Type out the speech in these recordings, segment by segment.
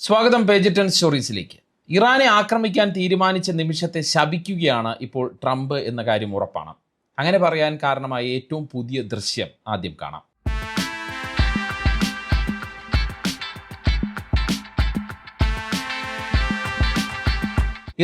സ്വാഗതം പേജ് 10 സ്റ്റോറീസിലേക്ക്. ഇറാനെ ആക്രമിക്കാൻ തീരുമാനിച്ച നിമിഷത്തെ ശപിക്കുകയാണ് ഇപ്പോൾ ട്രംപ് എന്ന കാര്യം ഉറപ്പാണ്. അങ്ങനെ പറയാൻ കാരണമായ ഏറ്റവും പുതിയ ദൃശ്യം ആദ്യം കാണാം.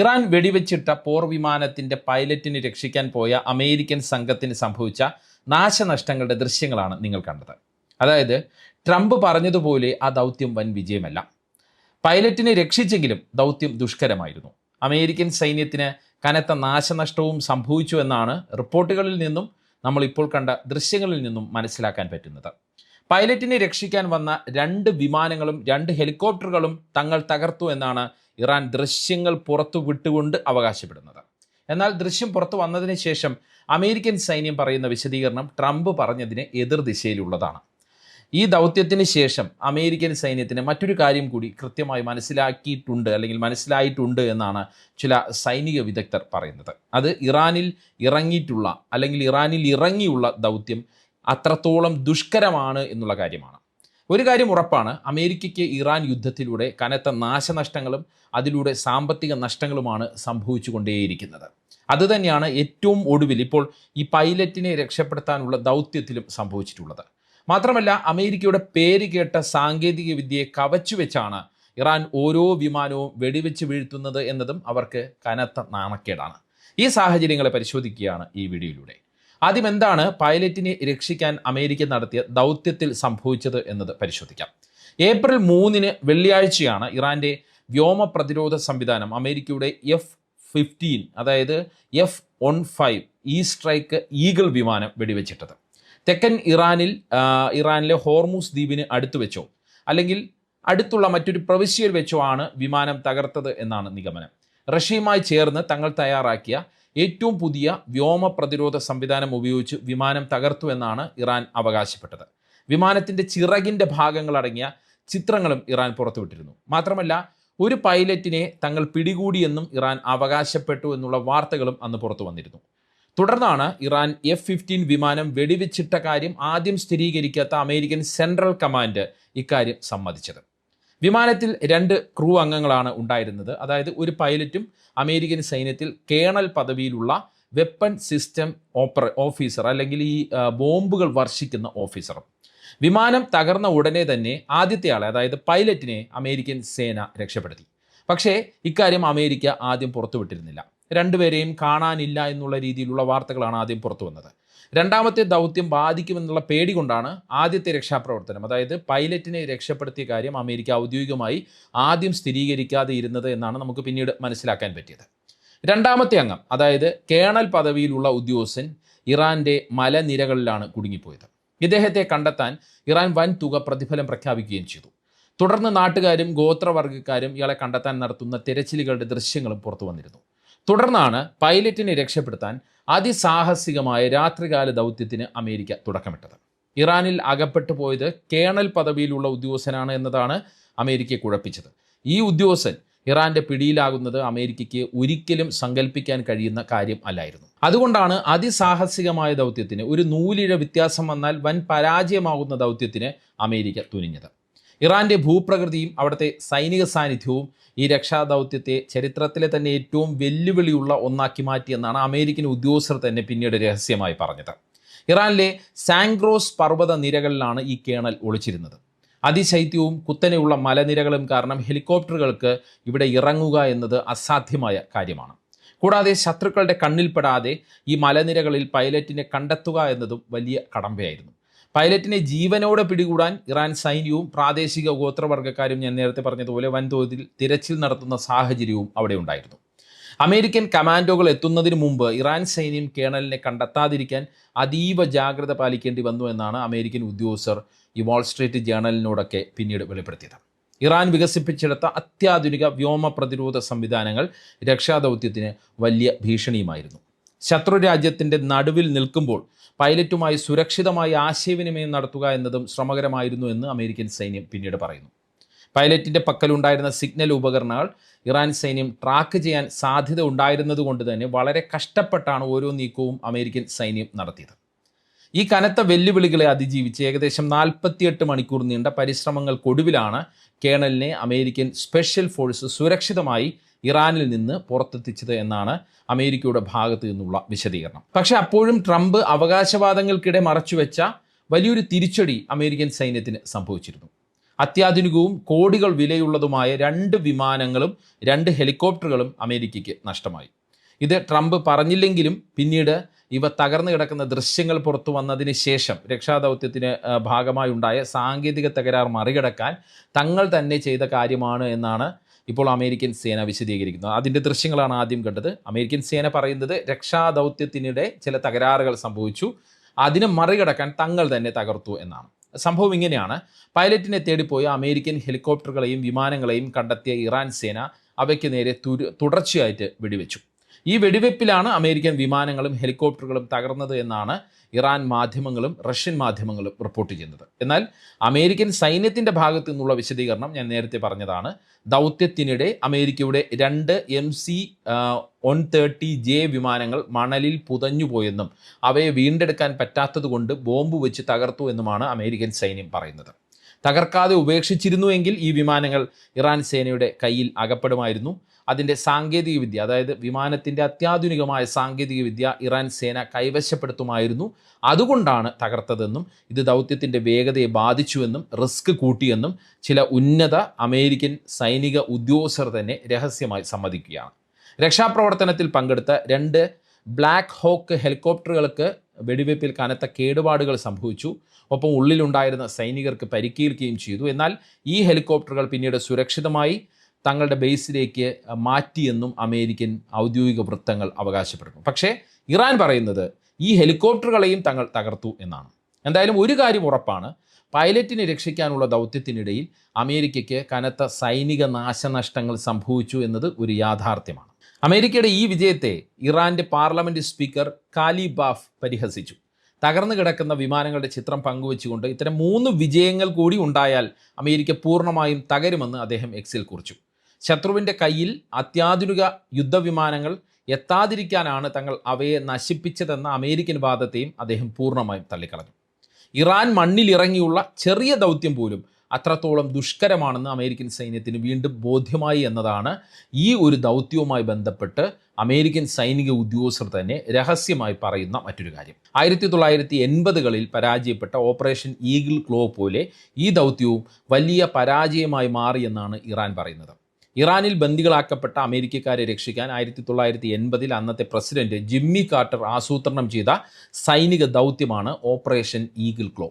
ഇറാൻ വെടിവെച്ചിട്ട പോർ വിമാനത്തിന്റെ പൈലറ്റിനെ രക്ഷിക്കാൻ പോയ അമേരിക്കൻ സംഘത്തിന് സംഭവിച്ച നാശനഷ്ടങ്ങളുടെ ദൃശ്യങ്ങളാണ് നിങ്ങൾ കണ്ടത്. അതായത് ട്രംപ് പറഞ്ഞതുപോലെ ആ ദൗത്യം വൻ വിജയമല്ല. പൈലറ്റിനെ രക്ഷിച്ചെങ്കിലും ദൗത്യം ദുഷ്കരമായിരുന്നു. അമേരിക്കൻ സൈന്യത്തിന് കനത്ത നാശനഷ്ടവും സംഭവിച്ചു എന്നാണ് റിപ്പോർട്ടുകളിൽ നിന്നും നമ്മൾ ഇപ്പോൾ കണ്ട ദൃശ്യങ്ങളിൽ നിന്നും മനസ്സിലാക്കാൻ പറ്റുന്നത്. പൈലറ്റിനെ രക്ഷിക്കാൻ വന്ന 2 വിമാനങ്ങളും 2 ഹെലികോപ്റ്ററുകളും തങ്ങൾ തകർത്തു എന്നാണ് ഇറാൻ ദൃശ്യങ്ങൾ പുറത്തു വിട്ടുകൊണ്ട് അവകാശപ്പെടുന്നത്. എന്നാൽ ദൃശ്യം പുറത്തു വന്നതിന് ശേഷം അമേരിക്കൻ സൈന്യം പറയുന്ന വിശദീകരണം ട്രംപ് പറഞ്ഞതിന് എതിർദിശയിലുള്ളതാണ്. ഈ ദൗത്യത്തിന് ശേഷം അമേരിക്കൻ സൈന്യത്തിന് മറ്റൊരു കാര്യം കൂടി കൃത്യമായി മനസ്സിലായിട്ടുണ്ട് എന്നാണ് ചില സൈനിക വിദഗ്ധർ പറയുന്നത്. അത് ഇറാനിൽ ഇറങ്ങിയുള്ള ദൗത്യം അത്രത്തോളം ദുഷ്കരമാണ് എന്നുള്ള കാര്യമാണ്. ഒരു കാര്യം ഉറപ്പാണ്, അമേരിക്കയ്ക്ക് ഇറാൻ യുദ്ധത്തിലൂടെ കനത്ത നാശനഷ്ടങ്ങളും അതിലൂടെ സാമ്പത്തിക നഷ്ടങ്ങളുമാണ് സംഭവിച്ചുകൊണ്ടേയിരിക്കുന്നത്. അതുതന്നെയാണ് ഏറ്റവും ഒടുവിൽ ഇപ്പോൾ ഈ പൈലറ്റിനെ രക്ഷപ്പെടുത്താനുള്ള ദൗത്യത്തിലും സംഭവിച്ചിട്ടുള്ളത്. മാത്രമല്ല, അമേരിക്കയുടെ പേര് കേട്ട സാങ്കേതിക വിദ്യയെ കവച്ചുവെച്ചാണ് ഇറാൻ ഓരോ വിമാനവും വെടിവെച്ച് വീഴ്ത്തുന്നത് എന്നതും അവർക്ക് കനത്ത നാണക്കേടാണ്. ഈ സാഹചര്യങ്ങളെ പരിശോധിക്കുകയാണ് ഈ വീഡിയോയിലൂടെ. ആദ്യം എന്താണ് പൈലറ്റിനെ രക്ഷിക്കാൻ അമേരിക്ക നടത്തിയ ദൗത്യത്തിൽ സംഭവിച്ചത് എന്നത് പരിശോധിക്കാം. ഏപ്രിൽ 3 വെള്ളിയാഴ്ചയാണ് ഇറാന്റെ വ്യോമ പ്രതിരോധ സംവിധാനം അമേരിക്കയുടെ F-15 അതായത് F-15 ഈ സ്ട്രൈക്ക് ഈഗിൾ വിമാനം വെടിവെച്ചിട്ടത്. തെക്കൻ ഇറാനിലെ ഹോർമൂസ് ദ്വീപിന് അടുത്ത് വെച്ചോ അല്ലെങ്കിൽ അടുത്തുള്ള മറ്റൊരു പ്രവിശ്യയിൽ വെച്ചോ ആണ് വിമാനം തകർത്തത് എന്നാണ് നിഗമനം. റഷ്യയുമായി ചേർന്ന് തങ്ങൾ തയ്യാറാക്കിയ ഏറ്റവും പുതിയ വ്യോമ പ്രതിരോധ സംവിധാനം ഉപയോഗിച്ച് വിമാനം തകർത്തു എന്നാണ് ഇറാൻ അവകാശപ്പെട്ടത്. വിമാനത്തിൻ്റെ ചിറകിൻ്റെ ഭാഗങ്ങളടങ്ങിയ ചിത്രങ്ങളും ഇറാൻ പുറത്തുവിട്ടിരുന്നു. മാത്രമല്ല, ഒരു പൈലറ്റിനെ തങ്ങൾ പിടികൂടിയെന്നും ഇറാൻ അവകാശപ്പെട്ടു എന്നുള്ള വാർത്തകളും അന്ന് പുറത്തു വന്നിരുന്നു. തുടർന്നാണ് ഇറാൻ F-15 വിമാനം വെടിവെച്ചിട്ട കാര്യം ആദ്യം സ്ഥിരീകരിക്കാത്ത അമേരിക്കൻ സെൻട്രൽ കമാൻഡ് ഇക്കാര്യം സമ്മതിച്ചത്. വിമാനത്തിൽ 2 ക്രൂ അംഗങ്ങളാണ് ഉണ്ടായിരുന്നത്. അതായത് ഒരു പൈലറ്റും അമേരിക്കൻ സൈന്യത്തിൽ കേണൽ പദവിയിലുള്ള വെപ്പൺ സിസ്റ്റം ഓഫീസർ അല്ലെങ്കിൽ ഈ ബോംബുകൾ വർഷിക്കുന്ന ഓഫീസറും. വിമാനം തകർന്ന ഉടനെ തന്നെ ആദ്യത്തെ ആളെ അതായത് പൈലറ്റിനെ അമേരിക്കൻ സേന രക്ഷപ്പെടുത്തി. പക്ഷേ ഇക്കാര്യം അമേരിക്ക ആദ്യം പുറത്തുവിട്ടിരുന്നില്ല. 2 പേരെയും കാണാനില്ല എന്നുള്ള രീതിയിലുള്ള വാർത്തകളാണ് ആദ്യം പുറത്തു വന്നത്. രണ്ടാമത്തെ ദൗത്യം ബാധിക്കുമെന്നുള്ള പേടി കൊണ്ടാണ് ആദ്യത്തെ രക്ഷാപ്രവർത്തനം അതായത് പൈലറ്റിനെ രക്ഷപ്പെടുത്തിയ കാര്യം അമേരിക്ക ഔദ്യോഗികമായി ആദ്യം സ്ഥിരീകരിക്കാതെ ഇരുന്നത് എന്നാണ് നമുക്ക് പിന്നീട് മനസ്സിലാക്കാൻ പറ്റിയത്. രണ്ടാമത്തെ അംഗം അതായത് കേണൽ പദവിയിലുള്ള ഉദ്യോഗസ്ഥൻ ഇറാന്റെ മലനിരകളിലാണ് കുടുങ്ങിപ്പോയത്. ഇദ്ദേഹത്തെ കണ്ടെത്താൻ ഇറാൻ വൻ തുക പ്രതിഫലം പ്രഖ്യാപിക്കുകയും ചെയ്തു. തുടർന്ന് നാട്ടുകാരും ഗോത്രവർഗ്ഗക്കാരും ഇയാളെ കണ്ടെത്താൻ നടത്തുന്ന തിരച്ചിലുകളുടെ ദൃശ്യങ്ങളും പുറത്തു വന്നിരുന്നു. തുടർന്നാണ് പൈലറ്റിനെ രക്ഷപ്പെടുത്താൻ അതിസാഹസികമായ രാത്രികാല ദൗത്യത്തിന് അമേരിക്ക തുടക്കമിട്ടത്. ഇറാനിൽ അകപ്പെട്ടു പോയത് കേണൽ പദവിയിലുള്ള ഉദ്യോഗസ്ഥനാണ് എന്നതാണ് അമേരിക്കയെ കുഴപ്പിച്ചത്. ഈ ഉദ്യോഗസ്ഥൻ ഇറാന്റെ പിടിയിലാകുന്നത് അമേരിക്കയ്ക്ക് ഒരിക്കലും സങ്കല്പിക്കാൻ കഴിയുന്ന കാര്യം അല്ലായിരുന്നു. അതുകൊണ്ടാണ് അതിസാഹസികമായ ദൗത്യത്തിന് ഒരു നൂലിഴ വ്യത്യാസം വന്നാൽ വൻ പരാജയമാകുന്ന ദൗത്യത്തിന് അമേരിക്ക തുനിഞ്ഞത്. ഇറാന്റെ ഭൂപ്രകൃതിയും അവിടുത്തെ സൈനിക സാന്നിധ്യവും ഈ രക്ഷാദൗത്യത്തെ ചരിത്രത്തിലെ തന്നെ ഏറ്റവും വെല്ലുവിളിയുള്ള ഒന്നാക്കി മാറ്റിയെന്നാണ് അമേരിക്കൻ ഉദ്യോഗസ്ഥർ തന്നെ പിന്നീട് രഹസ്യമായി പറഞ്ഞത്. ഇറാനിലെ സാംഗ്രോസ് പർവ്വത നിരകളിലാണ് ഈ കേണൽ ഒളിച്ചിരുന്നത്. അതിശൈത്യവും കുത്തനെയുള്ള മലനിരകളും കാരണം ഹെലികോപ്റ്ററുകൾക്ക് ഇവിടെ ഇറങ്ങുക എന്നത് അസാധ്യമായ കാര്യമാണ്. കൂടാതെ ശത്രുക്കളുടെ കണ്ണിൽപ്പെടാതെ ഈ മലനിരകളിൽ പൈലറ്റിനെ കണ്ടെത്തുക എന്നതും വലിയ കടമ്പയായിരുന്നു. പൈലറ്റിനെ ജീവനോടെ പിടികൂടാൻ ഇറാൻ സൈന്യവും പ്രാദേശിക ഗോത്രവർഗ്ഗക്കാരും ഞാൻ നേരത്തെ പറഞ്ഞതുപോലെ വൻതോതിൽ തിരച്ചിൽ നടത്തുന്ന സാഹചര്യവും അവിടെ ഉണ്ടായിരുന്നു. അമേരിക്കൻ കമാൻഡോകൾ എത്തുന്നതിന് മുമ്പ് ഇറാൻ സൈന്യം കേണലിനെ കണ്ടെത്താതിരിക്കാൻ അതീവ ജാഗ്രത പാലിക്കേണ്ടി വന്നു എന്നാണ് അമേരിക്കൻ ഉദ്യോഗസ്ഥർ ഈ വാൾ സ്ട്രീറ്റ് ജേണലിനോടൊക്കെ പിന്നീട് വെളിപ്പെടുത്തിയത്. ഇറാൻ വികസിപ്പിച്ചെടുത്ത അത്യാധുനിക വ്യോമ പ്രതിരോധ സംവിധാനങ്ങൾ രക്ഷാദൗത്യത്തിന് വലിയ ഭീഷണിയുമായിരുന്നു. ശത്രുരാജ്യത്തിൻ്റെ നടുവിൽ നിൽക്കുമ്പോൾ പൈലറ്റുമായി സുരക്ഷിതമായി ആശയവിനിമയം നടത്തുക എന്നതും ശ്രമകരമായിരുന്നു എന്ന് അമേരിക്കൻ സൈന്യം പിന്നീട് പറയുന്നു. പൈലറ്റിൻ്റെ പക്കലുണ്ടായിരുന്ന സിഗ്നൽ ഉപകരണങ്ങൾ ഇറാൻ സൈന്യം ട്രാക്ക് ചെയ്യാൻ സാധ്യത ഉണ്ടായിരുന്നതുകൊണ്ട് തന്നെ വളരെ കഷ്ടപ്പെട്ടാണ് ഓരോ നീക്കവും അമേരിക്കൻ സൈന്യം നടത്തിയത്. ഈ കനത്ത വെല്ലുവിളികളെ അതിജീവിച്ച് ഏകദേശം 48 മണിക്കൂർ നീണ്ട പരിശ്രമങ്ങൾക്കൊടുവിലാണ് കേണലിനെ അമേരിക്കൻ സ്പെഷ്യൽ ഫോഴ്സ് സുരക്ഷിതമായി ഇറാനിൽ നിന്ന് പുറത്തെത്തിച്ചത് എന്നാണ് അമേരിക്കയുടെ ഭാഗത്തു നിന്നുള്ള വിശദീകരണം. പക്ഷേ അപ്പോഴും ട്രംപ് അവകാശവാദങ്ങൾക്കിടെ മറച്ചുവെച്ച വലിയൊരു തിരിച്ചടി അമേരിക്കൻ സൈന്യത്തിന് സംഭവിച്ചിരുന്നു. അത്യാധുനികവും കോടികൾ വിലയുള്ളതുമായ 2 വിമാനങ്ങളും 2 ഹെലികോപ്റ്ററുകളും അമേരിക്കയ്ക്ക് നഷ്ടമായി. ഇത് ട്രംപ് പറഞ്ഞില്ലെങ്കിലും പിന്നീട് ഇവ തകർന്നു കിടക്കുന്ന ദൃശ്യങ്ങൾ പുറത്തു വന്നതിന് ശേഷം രക്ഷാദൗത്യത്തിന് ഭാഗമായി ഉണ്ടായ സാങ്കേതിക തകരാർ മറികടക്കാൻ തങ്ങൾ തന്നെ ചെയ്ത കാര്യമാണ് എന്നാണ് ഇപ്പോൾ അമേരിക്കൻ സേന വിശദീകരിക്കുന്നത്. അതിൻ്റെ ദൃശ്യങ്ങളാണ് ആദ്യം കണ്ടത്. അമേരിക്കൻ സേന പറയുന്നത് രക്ഷാദൗത്യത്തിനിടെ ചില തകരാറുകൾ സംഭവിച്ചു, അതിനെ മറികടക്കാൻ തങ്ങൾ തന്നെ തകർത്തു എന്നാണ്. സംഭവം ഇങ്ങനെയാണ്. പൈലറ്റിനെ തേടിപ്പോയ അമേരിക്കൻ ഹെലികോപ്റ്ററുകളെയും വിമാനങ്ങളെയും കണ്ടെത്തിയ ഇറാൻ സേന അവയ്ക്ക് നേരെ തുടർച്ചയായിട്ട് വെടിവെച്ചു. ഈ വെടിവെപ്പിലാണ് അമേരിക്കൻ വിമാനങ്ങളും ഹെലികോപ്റ്ററുകളും തകർന്നത് എന്നാണ് ഇറാൻ മാധ്യമങ്ങളും റഷ്യൻ മാധ്യമങ്ങളും റിപ്പോർട്ട് ചെയ്യുന്നത്. എന്നാൽ അമേരിക്കൻ സൈന്യത്തിൻ്റെ ഭാഗത്തു നിന്നുള്ള വിശദീകരണം ഞാൻ നേരത്തെ പറഞ്ഞതാണ്. ദൗത്യത്തിനിടെ അമേരിക്കയുടെ 2 MC-130J വിമാനങ്ങൾ മണലിൽ പുതഞ്ഞുപോയെന്നും അവയെ വീണ്ടെടുക്കാൻ പറ്റാത്തതുകൊണ്ട് ബോംബ് വെച്ച് തകർത്തു എന്നുമാണ് അമേരിക്കൻ സൈന്യം പറയുന്നത്. തകർക്കാതെ ഉപേക്ഷിച്ചിരുന്നുവെങ്കിൽ ഈ വിമാനങ്ങൾ ഇറാൻ സേനയുടെ കയ്യിൽ അകപ്പെടുമായിരുന്നു. അതിൻ്റെ സാങ്കേതികവിദ്യ, അതായത് വിമാനത്തിൻ്റെ അത്യാധുനികമായ സാങ്കേതികവിദ്യ ഇറാൻ സേന കൈവശപ്പെടുത്തുമായിരുന്നു. അതുകൊണ്ടാണ് തകർത്തതെന്നും ഇത് ദൗത്യത്തിൻ്റെ വേഗതയെ ബാധിച്ചുവെന്നും റിസ്ക് കൂട്ടിയെന്നും ചില ഉന്നത അമേരിക്കൻ സൈനിക ഉദ്യോഗസ്ഥർ തന്നെ രഹസ്യമായി സമ്മതിക്കുകയാണ്. രക്ഷാപ്രവർത്തനത്തിൽ പങ്കെടുത്ത 2 ബ്ലാക്ക് ഹോക്ക് ഹെലികോപ്റ്ററുകൾക്ക് വെടിവയ്പ്പിൽ കനത്ത കേടുപാടുകൾ സംഭവിച്ചു. ഒപ്പം ഉള്ളിലുണ്ടായിരുന്ന സൈനികർക്ക് പരിക്കേൽക്കുകയും ചെയ്തു. എന്നാൽ ഈ ഹെലികോപ്റ്ററുകൾ പിന്നീട് സുരക്ഷിതമായി തങ്ങളുടെ ബേസിലേക്ക് മാറ്റിയെന്നും അമേരിക്കൻ ഔദ്യോഗിക വൃത്തങ്ങൾ അവകാശപ്പെടുന്നു. പക്ഷേ ഇറാൻ പറയുന്നത് ഈ ഹെലികോപ്റ്ററുകളെയും തങ്ങൾ തകർത്തു എന്നാണ്. എന്തായാലും ഒരു കാര്യം ഉറപ്പാണ്, പൈലറ്റിനെ രക്ഷിക്കാനുള്ള ദൗത്യത്തിനിടയിൽ അമേരിക്കയ്ക്ക് കനത്ത സൈനിക നാശനഷ്ടങ്ങൾ സംഭവിച്ചു എന്നത് ഒരു യാഥാർത്ഥ്യമാണ്. അമേരിക്കയുടെ ഈ വിജയത്തെ ഇറാൻ്റെ പാർലമെൻറ്റ് സ്പീക്കർ കാലിബാഫ് പരിഹസിച്ചു. തകർന്നു കിടക്കുന്ന വിമാനങ്ങളുടെ ചിത്രം പങ്കുവെച്ചുകൊണ്ട് ഇത്തരം 3 വിജയങ്ങൾ കൂടി ഉണ്ടായാൽ അമേരിക്ക പൂർണ്ണമായും തകരുമെന്ന് അദ്ദേഹം എക്സിൽ കുറിച്ചു. ശത്രുവിൻ്റെ കയ്യിൽ അത്യാധുനിക യുദ്ധവിമാനങ്ങൾ എത്താതിരിക്കാനാണ് തങ്ങൾ അവയെ നശിപ്പിച്ചതെന്ന അമേരിക്കൻ വാദത്തെയും അദ്ദേഹം പൂർണ്ണമായും തള്ളിക്കളഞ്ഞു. ഇറാൻ മണ്ണിലിറങ്ങിയുള്ള ചെറിയ ദൗത്യം പോലും അത്രത്തോളം ദുഷ്കരമാണെന്ന് അമേരിക്കൻ സൈന്യത്തിന് വീണ്ടും ബോധ്യമായി എന്നതാണ് ഈ ഒരു ദൗത്യവുമായി ബന്ധപ്പെട്ട് അമേരിക്കൻ സൈനിക ഉദ്യോഗസ്ഥർ തന്നെ രഹസ്യമായി പറയുന്ന മറ്റൊരു കാര്യം. 1980കളിൽ പരാജയപ്പെട്ട ഓപ്പറേഷൻ ഈഗിൾ ക്ലോ പോലെ ഈ ദൗത്യവും വലിയ പരാജയമായി മാറിയെന്നാണ് ഇറാൻ പറയുന്നത്. ഇറാനിൽ ബന്ദികളാക്കപ്പെട്ട അമേരിക്കക്കാരെ രക്ഷിക്കാൻ 1980ൽ അന്നത്തെ പ്രസിഡന്റ് ജിമ്മി കാർട്ടർ ആസൂത്രണം ചെയ്ത സൈനിക ദൗത്യമാണ് ഓപ്പറേഷൻ ഈഗിൾ ക്ലോ.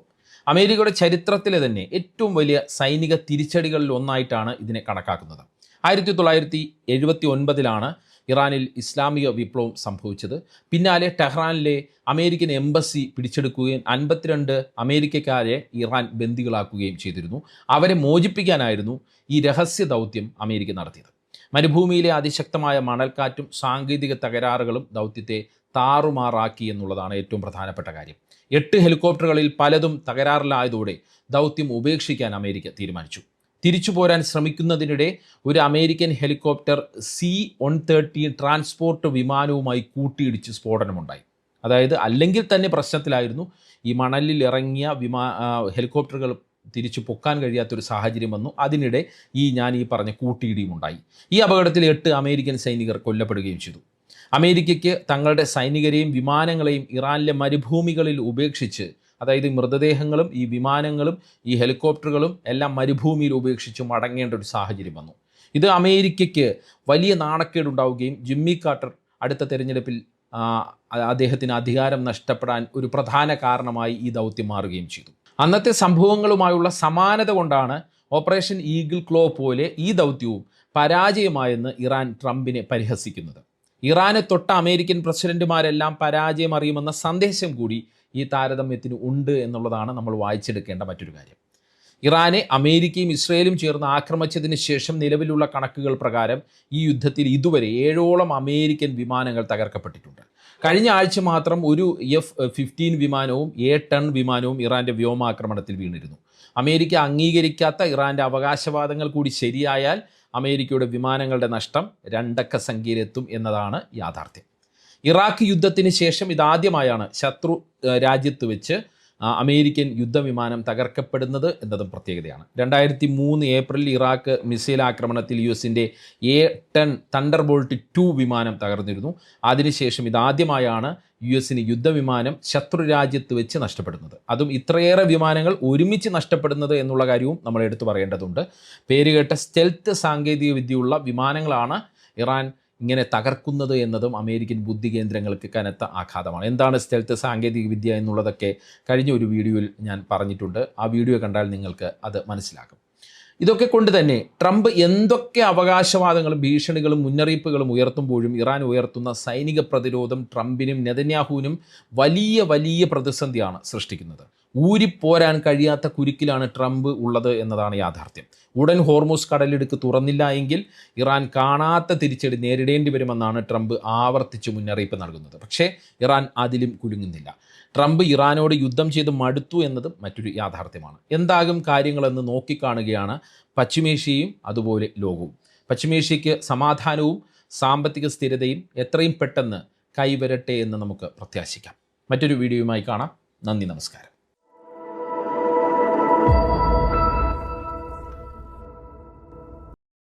അമേരിക്കയുടെ ചരിത്രത്തിലെ തന്നെ ഏറ്റവും വലിയ സൈനിക തിരിച്ചടികളിൽ ഒന്നായിട്ടാണ് ഇതിനെ കണക്കാക്കുന്നത്. 1979ലാണ് ഇറാനിൽ ഇസ്ലാമിക വിപ്ലവം സംഭവിച്ചത്. പിന്നാലെ ടെഹ്റാനിലെ അമേരിക്കൻ എംബസി പിടിച്ചെടുക്കുകയും 52 അമേരിക്കക്കാരെ ഇറാൻ ബന്ദികളാക്കുകയും ചെയ്തിരുന്നു. അവരെ മോചിപ്പിക്കാനായിരുന്നു ഈ രഹസ്യ ദൗത്യം അമേരിക്ക നടത്തിയത്. മരുഭൂമിയിലെ അതിശക്തമായ മണൽക്കാറ്റും സാങ്കേതിക തകരാറുകളും ദൗത്യത്തെ താറുമാറാക്കി എന്നുള്ളതാണ് ഏറ്റവും പ്രധാനപ്പെട്ട കാര്യം. 8 ഹെലികോപ്റ്ററുകളിൽ പലതും തകരാറിലായതോടെ ദൗത്യം ഉപേക്ഷിക്കാൻ അമേരിക്ക തീരുമാനിച്ചു. തിരിച്ചു പോരാൻ ശ്രമിക്കുന്നതിനിടെ ഒരു അമേരിക്കൻ ഹെലികോപ്റ്റർ C-130 ട്രാൻസ്പോർട്ട് വിമാനവുമായി കൂട്ടിയിടിച്ച് സ്ഫോടനമുണ്ടായി. അതായത് അല്ലെങ്കിൽ തന്നെ പ്രശ്നത്തിലായിരുന്നു. ഈ മണലിൽ ഇറങ്ങിയ ഹെലികോപ്റ്ററുകൾ തിരിച്ചു പൊക്കാൻ കഴിയാത്തൊരു സാഹചര്യം വന്നു. അതിനിടെ ഞാൻ ഈ പറഞ്ഞ കൂട്ടിയിടിയും ഉണ്ടായി. ഈ അപകടത്തിൽ 8 അമേരിക്കൻ സൈനികർ കൊല്ലപ്പെടുകയും ചെയ്തു. അമേരിക്കയ്ക്ക് തങ്ങളുടെ സൈനികരെയും വിമാനങ്ങളെയും ഇറാനിലെ മരുഭൂമികളിൽ ഉപേക്ഷിച്ച്, അതായത് മൃതദേഹങ്ങളും ഈ വിമാനങ്ങളും ഈ ഹെലികോപ്റ്ററുകളും എല്ലാം മരുഭൂമിയിൽ ഉപേക്ഷിച്ച് മടങ്ങേണ്ട ഒരു സാഹചര്യം വന്നു. ഇത് അമേരിക്കയ്ക്ക് വലിയ നാണക്കേടുണ്ടാവുകയും ജിമ്മി കാർട്ടർ അടുത്ത തെരഞ്ഞെടുപ്പിൽ അദ്ദേഹത്തിന് അധികാരം നഷ്ടപ്പെടാൻ ഒരു പ്രധാന കാരണമായി ഈ ദൗത്യം മാറുകയും ചെയ്തു. അന്നത്തെ സംഭവങ്ങളുമായുള്ള സമാനത കൊണ്ടാണ് ഓപ്പറേഷൻ ഈഗിൾ ക്ലോ പോലെ ഈ ദൗത്യവും പരാജയമായെന്ന് ഇറാൻ ട്രംപിനെ പരിഹസിക്കുന്നത്. ഇറാനെ തൊട്ട അമേരിക്കൻ പ്രസിഡന്റുമാരെല്ലാം പരാജയം അറിയുമെന്ന സന്ദേശം കൂടി ഈ താരതമ്യത്തിന് ഉണ്ട് എന്നുള്ളതാണ് നമ്മൾ വായിച്ചെടുക്കേണ്ട മറ്റൊരു കാര്യം. ഇറാനെ അമേരിക്കയും ഇസ്രയേലും ചേർന്ന് ആക്രമിച്ചതിന് ശേഷം നിലവിലുള്ള കണക്കുകൾ പ്രകാരം ഈ യുദ്ധത്തിൽ ഇതുവരെ 7ഓളം അമേരിക്കൻ വിമാനങ്ങൾ തകർക്കപ്പെട്ടിട്ടുണ്ട്. കഴിഞ്ഞ ആഴ്ച മാത്രം ഒരു F-15 വിമാനവും A-10 വിമാനവും ഇറാൻ്റെ വ്യോമാക്രമണത്തിൽ വീണിരുന്നു. അമേരിക്ക അംഗീകരിക്കാത്ത ഇറാൻ്റെ അവകാശവാദങ്ങൾ കൂടി ശരിയായാൽ അമേരിക്കയുടെ വിമാനങ്ങളുടെ നഷ്ടം 2 അക്ക സംഖ്യയിലെത്തും എന്നതാണ് യാഥാർത്ഥ്യം. ഇറാഖ് യുദ്ധത്തിന് ശേഷം ഇതാദ്യമായാണ് ശത്രു രാജ്യത്ത് വെച്ച് അമേരിക്കൻ യുദ്ധവിമാനം തകർക്കപ്പെടുന്നത് എന്നതും പ്രത്യേകതയാണ്. 2003 ഏപ്രിലിൽ ഇറാഖ് മിസൈൽ ആക്രമണത്തിൽ US-ൻ്റെ A-10 തണ്ടർബോൾട്ട് 2 വിമാനം തകർന്നിരുന്നു. അതിനുശേഷം ഇതാദ്യമായാണ് US-ന് യുദ്ധവിമാനം ശത്രു രാജ്യത്ത് വെച്ച് നഷ്ടപ്പെടുന്നത്. അതും ഇത്രയേറെ വിമാനങ്ങൾ ഒരുമിച്ച് നഷ്ടപ്പെടുന്നത് എന്നുള്ള കാര്യവും നമ്മൾ എടുത്തു പറയേണ്ടതുണ്ട്. പേരുകേട്ട സ്റ്റെൽത്ത് സാങ്കേതിക വിദ്യയുള്ള വിമാനങ്ങളാണ് ഇറാൻ ഇങ്ങനെ തകർക്കുന്നത് എന്നതും അമേരിക്കൻ ബുദ്ധി കേന്ദ്രങ്ങൾക്ക് കനത്ത ആഘാതമാണ്. എന്താണ് സ്റ്റെൽത്ത് സാങ്കേതിക വിദ്യ എന്നുള്ളതൊക്കെ കഴിഞ്ഞ ഒരു വീഡിയോയിൽ ഞാൻ പറഞ്ഞിട്ടുണ്ട്. ആ വീഡിയോ കണ്ടാൽ നിങ്ങൾക്ക് അത് മനസ്സിലാകും. ഇതൊക്കെ കൊണ്ട് തന്നെ ട്രംപ് എന്തൊക്കെ അവകാശവാദങ്ങളും ഭീഷണികളും മുന്നറിയിപ്പുകളും ഉയർത്തുമ്പോഴും ഇറാൻ ഉയർത്തുന്ന സൈനിക പ്രതിരോധം ട്രംപിനും നെതന്യാഹുവിനും വലിയ പ്രതിസന്ധിയാണ് സൃഷ്ടിക്കുന്നത്. ഊരിപ്പോരാൻ കഴിയാത്ത കുരുക്കിലാണ് ട്രംപ് ഉള്ളത് എന്നതാണ് യാഥാർത്ഥ്യം. ഉടൻ ഹോർമൂസ് കടലിടുക്ക് തുറന്നില്ല എങ്കിൽ ഇറാൻ കാണാത്ത തിരിച്ചടി നേരിടേണ്ടി വരുമെന്നാണ് ട്രംപ് ആവർത്തിച്ച് മുന്നറിയിപ്പ് നൽകുന്നത്. പക്ഷേ ഇറാൻ അതിലും കുലുങ്ങുന്നില്ല. ട്രംപ് ഇറാനോട് യുദ്ധം ചെയ്ത് മടുത്തു എന്നതും മറ്റൊരു യാഥാർത്ഥ്യമാണ്. എന്താകും കാര്യങ്ങളെന്ന് നോക്കിക്കാണുകയാണ് പശ്ചിമേഷ്യയും അതുപോലെ ലോകവും. പശ്ചിമേഷ്യയ്ക്ക് സമാധാനവും സാമ്പത്തിക സ്ഥിരതയും എത്രയും പെട്ടെന്ന് കൈവരട്ടെ എന്ന് നമുക്ക് പ്രത്യാശിക്കാം. മറ്റൊരു വീഡിയോയുമായി കാണാം. നന്ദി, നമസ്കാരം.